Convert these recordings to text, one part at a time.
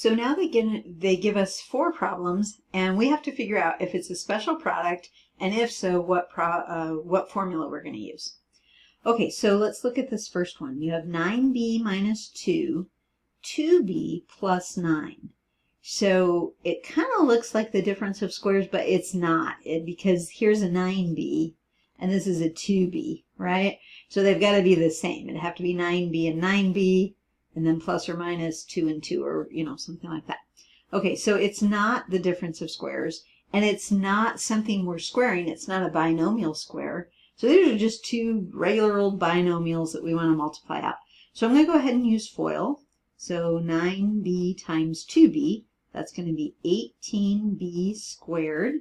So now they give us 4 problems, and we have to figure out if it's a special product, and if so, what formula we're going to use. Okay, so let's look at this first one. You have 9b minus 2, 2b plus 9. So it kind of looks like the difference of squares, but it's not, because here's a 9b, and this is a 2b, right? So they've got to be the same. It'd have to be 9b and 9b, and then plus or minus 2 and 2, or, something like that. Okay, so it's not the difference of squares, and it's not something we're squaring. It's not a binomial square. So these are just 2 regular old binomials that we want to multiply out. So I'm going to go ahead and use FOIL. So 9b times 2b, that's going to be 18b squared.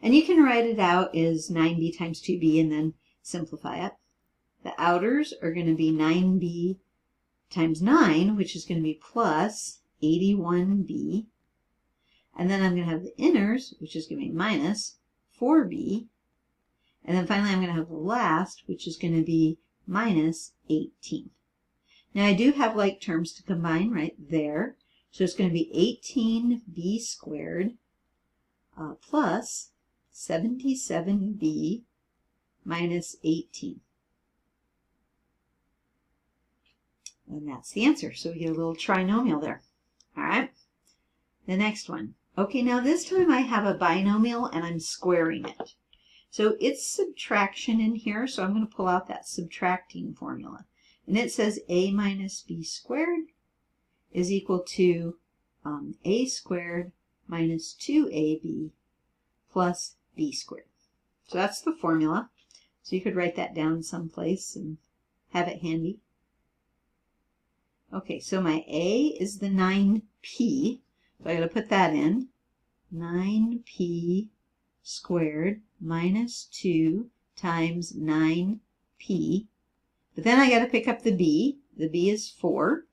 And you can write it out as 9b times 2b and then simplify it. The outers are going to be 9b times 9, which is going to be plus 81b. And then I'm going to have the inners, which is going to be minus 4b. And then finally I'm going to have the last, which is going to be minus 18. Now I do have like terms to combine right there. So it's going to be 18b squared plus 77b minus 18. And that's the answer. So we get a little trinomial there. All right. The next one. Okay, now this time I have a binomial and I'm squaring it. So it's subtraction in here, so I'm going to pull out that subtracting formula. And it says a minus b squared is equal to a squared minus 2ab plus b squared. So that's the formula. So you could write that down someplace and have it handy. Okay, so my a is the 9p. So I got to put that in. 9p squared minus 2 times 9p. But then I got to pick up the b. The b is 4.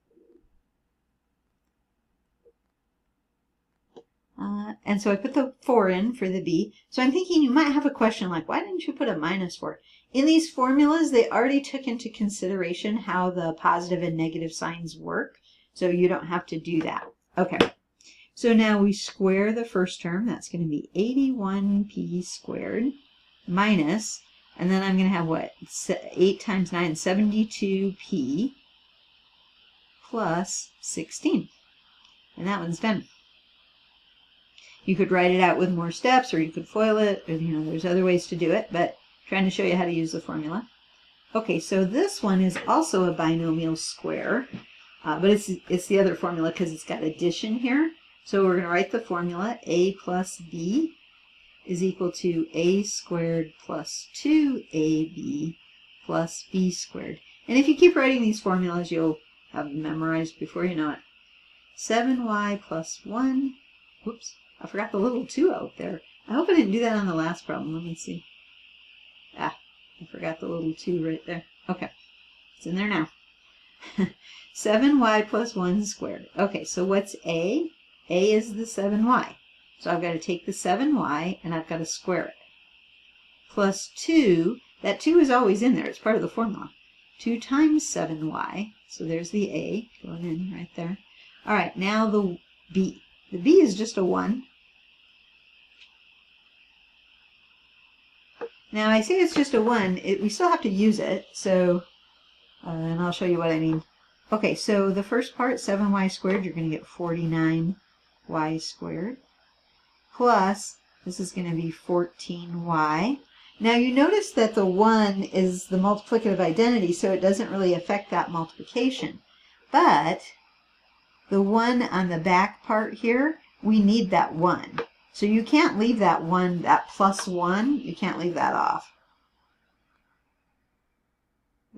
And so I put the 4 in for the b. So I'm thinking you might have a question like, why didn't you put a minus 4? In these formulas, they already took into consideration how the positive and negative signs work. So you don't have to do that. Okay. So now we square the first term. That's going to be 81p squared minus, and then I'm going to have what? 8 times 9, 72p plus 16. And that one's done. You could write it out with more steps, or you could FOIL it. Or, there's other ways to do it, but I'm trying to show you how to use the formula. Okay, so this one is also a binomial square, but it's the other formula because it's got addition here. So we're going to write the formula. A plus b is equal to a squared plus 2ab plus b squared. And if you keep writing these formulas, you'll have them memorized before you know it. 7y plus 1. Whoops, I forgot the little 2 out there. I hope I didn't do that on the last problem. Let me see. I forgot the little 2 right there. Okay, it's in there now. 7y plus 1 squared. Okay, so what's a? A is the 7y. So I've got to take the 7y and I've got to square it. Plus 2, that 2 is always in there. It's part of the formula. 2 times 7y. So there's the a going in right there. All right, now the b. The b is just a 1. Now I say it's just a 1. We still have to use it. So, and I'll show you what I mean. Okay, so the first part, 7y squared, you're going to get 49y squared. Plus, this is going to be 14y. Now you notice that the 1 is the multiplicative identity, so it doesn't really affect that multiplication. But the 1 on the back part here, we need that 1. So you can't leave that 1, that plus 1, you can't leave that off.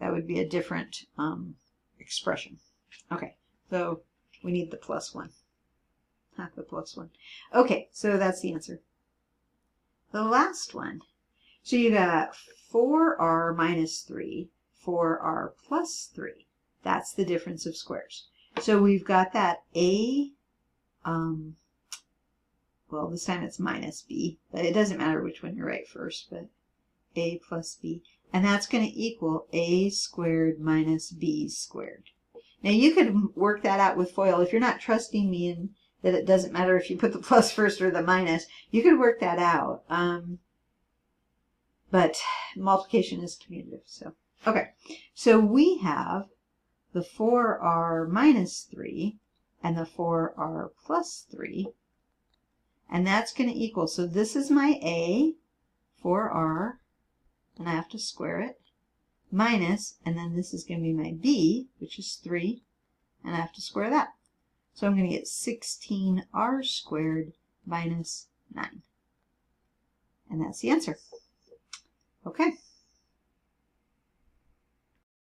That would be a different expression. Okay, so we need the plus 1. Not the plus 1. Okay, so that's the answer. The last one. So you got 4r minus 3, 4r plus 3. That's the difference of squares. So we've got that a, well, this time it's minus b, but it doesn't matter which one you write first, but a plus b. And that's going to equal a squared minus b squared. Now you could work that out with FOIL. If you're not trusting me that it doesn't matter if you put the plus first or the minus. You could work that out. But multiplication is commutative. So, okay. So we have the 4r minus 3 and the 4r plus 3. And that's going to equal, so this is my a, 4r, and I have to square it, minus, and then this is going to be my b, which is 3, and I have to square that. So I'm going to get 16r squared minus 9. And that's the answer. Okay.